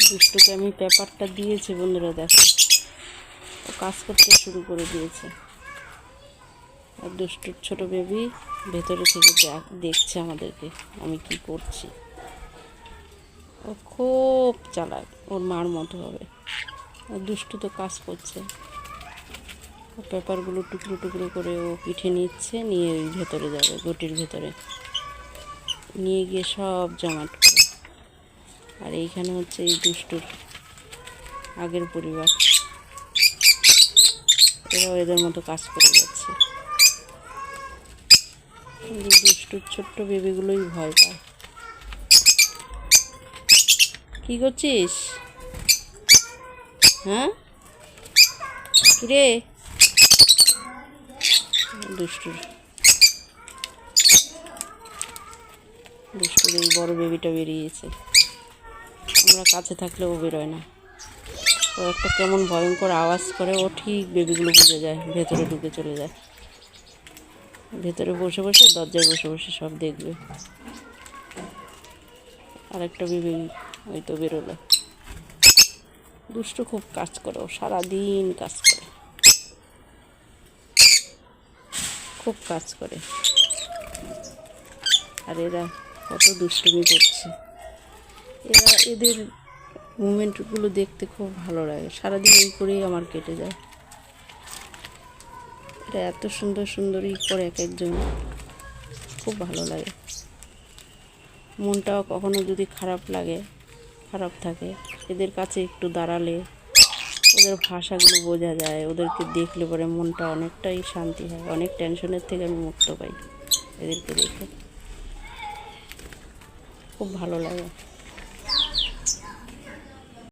দুষ্টুকে আমি পেপারটা দিয়েছি বন্ধুরা, দেখো ও কাজ করতে শুরু করে দিয়েছে। আর দুষ্টুর ছোট বেবি ভেতরে থেকে দেখছে আমাদেরকে আমি কি করছি। ও খুব চালাক, ওর মার মতো হবে। আর দুষ্টু তো কাজ করছে, ও পেপারগুলো টুকরো টুকরো করে ও পিঠে নিচ্ছে, নিয়ে ওই ভেতরে যাবে, গটির ভেতরে নিয়ে গিয়ে সব জমাট করে। আর এইখানে হচ্ছে এই দুষ্টুর আগের পরিবার, এরাও এদের মতো কাজ করে যাচ্ছে। কিন্তু দুষ্টুর ছোট্ট বেবিগুলোই ভয় পায়। কি করছিস? হ্যাঁ কিরে? দুষ্টুর এই বড় বেবিটা বেরিয়েছে। আমরা কাছে থাকলেও বেরোয় না। ও একটা কেমন ভয়ঙ্কর আওয়াজ করে, ও ঠিক বেবিগুলো বুঝে যায়, ভেতরে ঢুকে চলে যায়। ভেতরে বসে বসে দরজায় বসে বসে সব দেখবে। আর একটা বেবি ওই তো বেরোলো। দুষ্টু খুব কাজ করে, ও সারাদিন কাজ করে, খুব কাজ করে। আর এরা কত দুষ্টুমি করছে। এদের মুভমেন্টগুলো দেখতে খুব ভালো লাগে। সারাদিন এই করেই আমার কেটে যায়। এটা এত সুন্দর সুন্দরই করে এক একজন, খুব ভালো লাগে। মনটাও কখনো যদি খারাপ থাকে, এদের কাছে একটু দাঁড়ালে ওদের ভাষাগুলো বোঝা যায়। ওদেরকে দেখলে পরে মনটা অনেকটাই শান্তি হয়, অনেক টেনশনের থেকে আমি মুক্ত পাই এদেরকে দেখে। খুব ভালো লাগে।